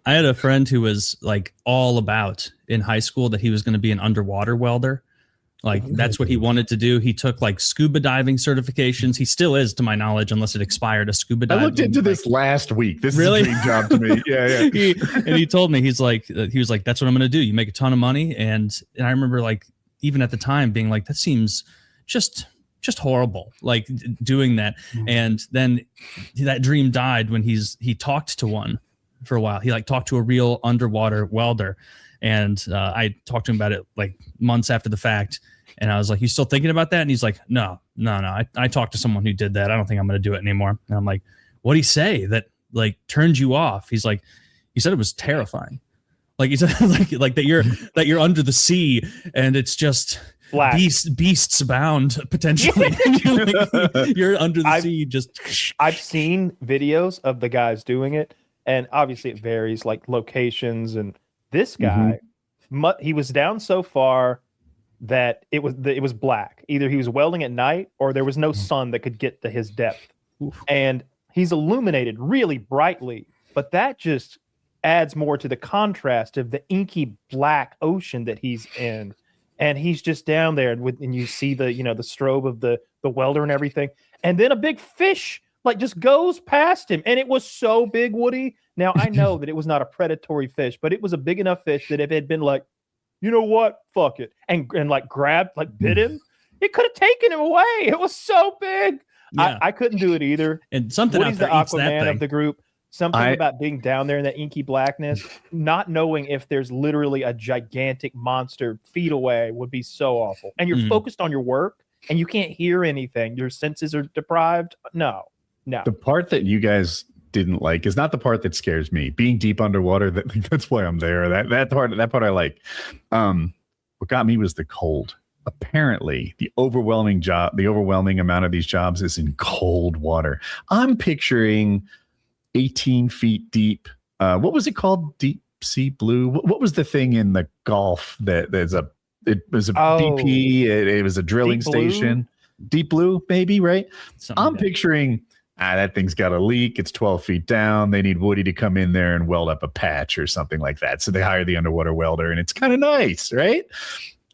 I had a friend who was like all about in high school that he was going to be an underwater welder. Like that's what he wanted to do. He took like scuba diving certifications. He still is, to my knowledge, unless it expired, a scuba diving. I looked into this last week. This is a dream job to me. Yeah. He told me, he was like, that's what I'm going to do. You make a ton of money. And I remember like, even at the time being like, that seems just horrible, like doing that. And then that dream died when he talked to one for a while. He like talked to a real underwater welder. And I talked to him about it like months after the fact. And I was like, you still thinking about that? And he's like, no. I talked to someone who did that. I don't think I'm going to do it anymore. And I'm like, what'd he say that like turned you off? He's like, he said it was terrifying. Like he said, like that you're under the sea and it's just beasts abound potentially. You're under the sea. I've seen videos of the guys doing it, and obviously it varies like locations. And this guy, he was down so far that it was black. Either he was welding at night or there was no sun that could get to his depth. Oof. And he's illuminated really brightly, but that just adds more to the contrast of the inky black ocean that he's in. And he's just down there, and you see the the strobe of the welder and everything. And then a big fish like just goes past him, and it was so big, Woody. Now I know that it was not a predatory fish, but it was a big enough fish that if it had been like, you know what, fuck it, and like grabbed, like bit him, it could have taken him away. It was so big. Yeah. I couldn't do it either. And something Woody's the Aquaman of the group. Something about being down there in that inky blackness, not knowing if there's literally a gigantic monster feet away would be so awful. And you're focused on your work and you can't hear anything. Your senses are deprived. No. The part that you guys didn't like is not the part that scares me. Being deep underwater, that's why I'm there. That part I like. What got me was the cold. Apparently, the overwhelming amount of these jobs is in cold water. I'm picturing 18 feet deep. What was it called? Deep sea blue. What was the thing in the Gulf it was a BP? It was a drilling station. Deep blue, maybe, right? I'm picturing that thing's got a leak. It's 12 feet down. They need Woody to come in there and weld up a patch or something like that. So they hire the underwater welder, and it's kind of nice, right?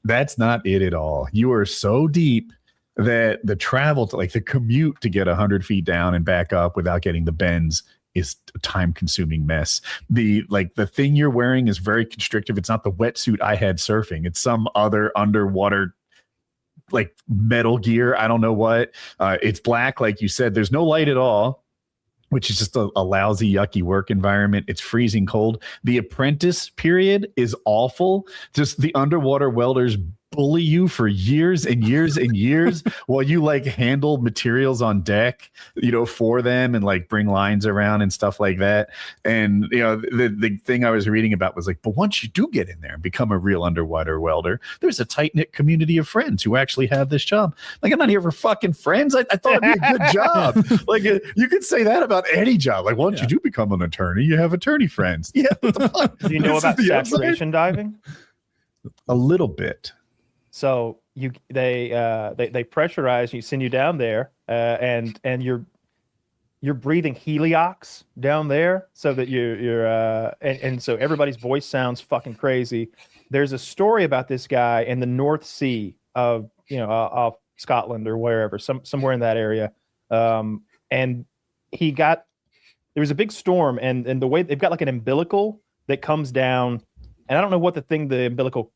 That's not it at all. You are so deep that the travel to like the commute to get 100 feet down and back up without getting the bends is a time-consuming mess. The thing you're wearing is very constrictive. It's not the wetsuit I had surfing. It's some other underwater like metal gear. I don't know what. It's black, like you said. There's no light at all, which is just a lousy, yucky work environment. It's freezing cold. The apprentice period is awful. Just the underwater welders bully you for years and years and years while you like handle materials on deck, for them and like bring lines around and stuff like that. And, the thing I was reading about was like, but once you do get in there and become a real underwater welder, there's a tight knit community of friends who actually have this job. Like, I'm not here for fucking friends. I thought it'd be a good job. Like you could say that about any job. Like once you do become an attorney, you have attorney friends. Yeah. What the fuck? Do you know about saturation diving? A little bit. So they pressurize you, send you down there, and you're breathing heliox down there, so that and so everybody's voice sounds fucking crazy. There's a story about this guy in the North Sea of off Scotland or wherever, somewhere in that area, and there was a big storm, and the way they've got like an umbilical that comes down, and I don't know what the umbilical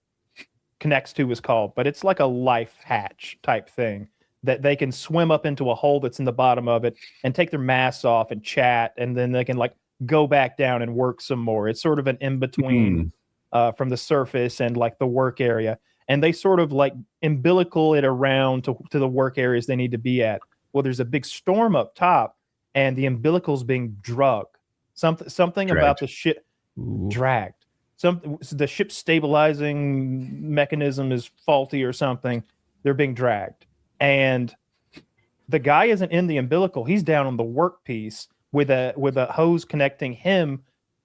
connects to is called, but it's like a life hatch type thing that they can swim up into a hole that's in the bottom of it and take their masks off and chat, and then they can like go back down and work some more. It's sort of an in-between from the surface and like the work area, and they sort of like umbilical it around to the work areas they need to be at. Well, there's a big storm up top and the umbilical's being drugged. Something about the ship dragged. The ship's stabilizing mechanism is faulty or something. They're being dragged. And the guy isn't in the umbilical. He's down on the workpiece with a hose connecting him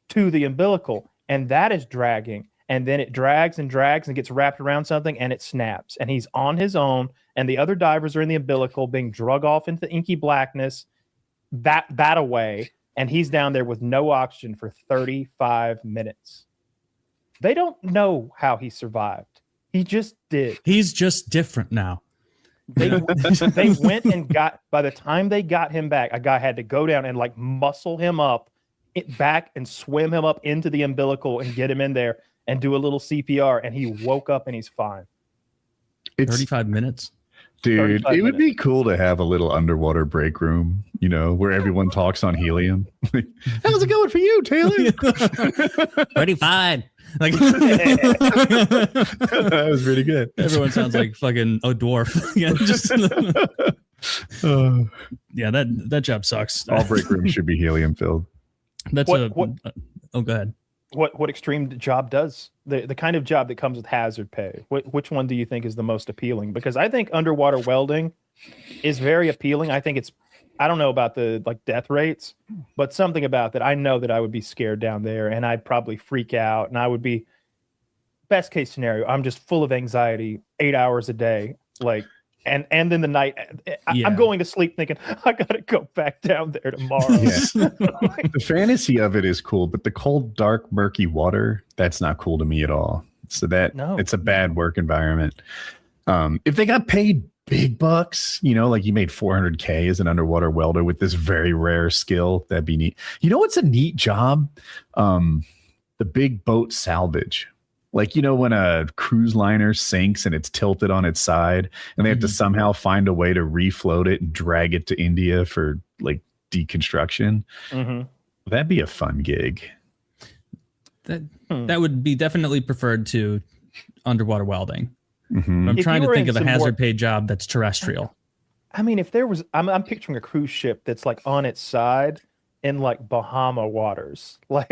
to the umbilical. And that is dragging. And then it drags and drags and gets wrapped around something and it snaps. And he's on his own. And the other divers are in the umbilical being drug off into the inky blackness, that away. and he's down there with no oxygen for 35 minutes. They don't know how he survived. He just did. He's just different now. They went and got, by the time they got him back, a guy had to go down and like muscle him up back and swim him up into the umbilical and get him in there and do a little CPR, and he woke up and he's fine. It's 35 minutes. Dude, it would be cool to have a little underwater break room, you know, where everyone talks on helium. How's it going for you, Taylor? Pretty fine. Like that was really good. Everyone sounds like fucking a dwarf. Yeah, just yeah, that job sucks. All break rooms should be helium filled. That's oh, go ahead. What extreme job does? The kind of job that comes with hazard pay. Which one do you think is the most appealing? Because I think underwater welding is very appealing. I think I don't know about the like death rates, but something about that. I know that I would be scared down there and I'd probably freak out, and I would be, best case scenario, I'm just full of anxiety 8 hours a day. Like, and in the night, I'm going to sleep thinking, I got to go back down there tomorrow. Yeah. The fantasy of it is cool, but the cold, dark, murky water, that's not cool to me at all. So it's a bad work environment. If they got paid big bucks, you know, like you made $400K as an underwater welder with this very rare skill, that'd be neat. You know what's a neat job? The big boat salvage. Like, you know, when a cruise liner sinks and it's tilted on its side and they have to somehow find a way to refloat it and drag it to India for like deconstruction. That'd be a fun gig. That would be definitely preferred to underwater welding. I'm If trying you to were think in of a some hazard more- pay job that's terrestrial. I mean, if there was, I'm picturing a cruise ship that's like on its side in like Bahama waters, like,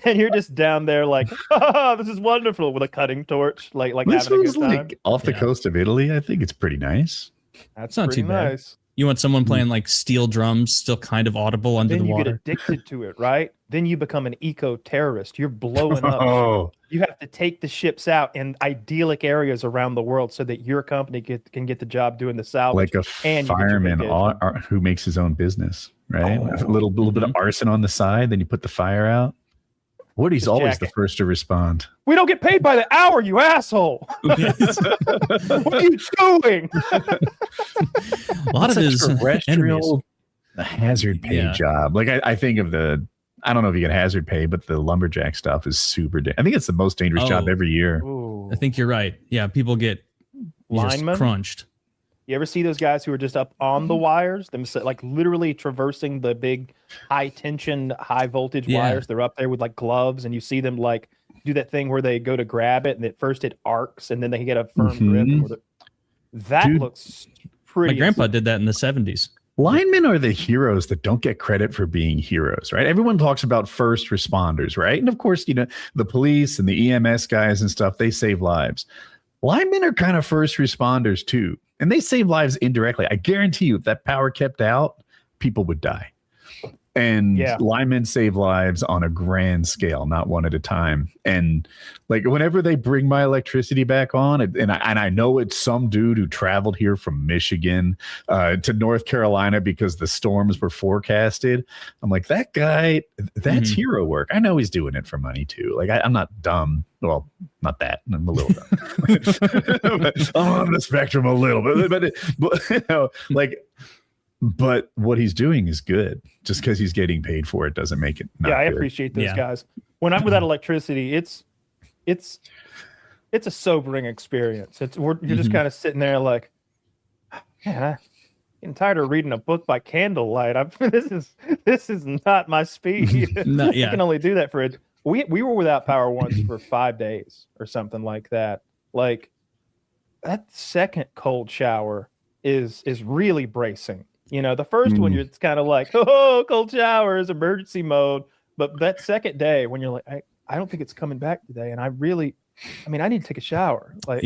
and you're just down there like, oh, this is wonderful, with a cutting torch, like This having a was good time. like off the coast of Italy. I think it's pretty nice. That's not pretty too bad. nice. You want someone playing like steel drums, still kind of audible under Then the you water. get addicted to it, right? Then you become an eco-terrorist. You're blowing up. Oh, You have to take the ships out in idyllic areas around the world so that your company can get the job doing the salvage. like a and you get your fireman vacation. who makes his own business, right? Oh. A little bit of arson on the side, then you put the fire out. Woody's always the jacket. first to respond. We don't get paid by the hour, you asshole. What are you doing? A lot of his enemies. terrestrial hazard pay Yeah. job. Like I think of I don't know if you get hazard pay, but the lumberjack stuff is super. I think it's the most dangerous job every year. Ooh. I think you're right. Yeah, people get just Linemen? crunched. You ever see those guys who are just up on the wires, like literally traversing the big high tension, high voltage wires? They're up there with like gloves, and you see them like do that thing where they go to grab it, and at first it arcs, and then they get a firm grip. That Dude, looks pretty. My grandpa did that in the 70s. Linemen are the heroes that don't get credit for being heroes, right? Everyone talks about first responders, right? And of course, you know, the police and the EMS guys and stuff, they save lives. Linemen are kind of first responders too. And they save lives indirectly. I guarantee you, if that power kept out, people would die. And linemen save lives on a grand scale, not one at a time. And like whenever they bring my electricity back on, and I know it's some dude who traveled here from Michigan to North Carolina because the storms were forecasted. I'm like, that guy, that's hero work. I know he's doing it for money too. Like I'm not dumb. Well, not that. I'm a little dumb. I'm on the spectrum a little bit, but you know, like. But what he's doing is good. Just because he's getting paid for it doesn't make it not I good. appreciate those guys. When I'm without electricity, it's a sobering experience. You're just kind of sitting there like, man, I'm getting tired of reading a book by candlelight. This is not my speed. I can only do that for it. We were without power once for 5 days or something like that. Like that second cold shower is really bracing. You know, the first one, it's kind of like, oh, cold showers, emergency mode. But that second day when you're like, I don't think it's coming back today. And I need to take a shower. Like,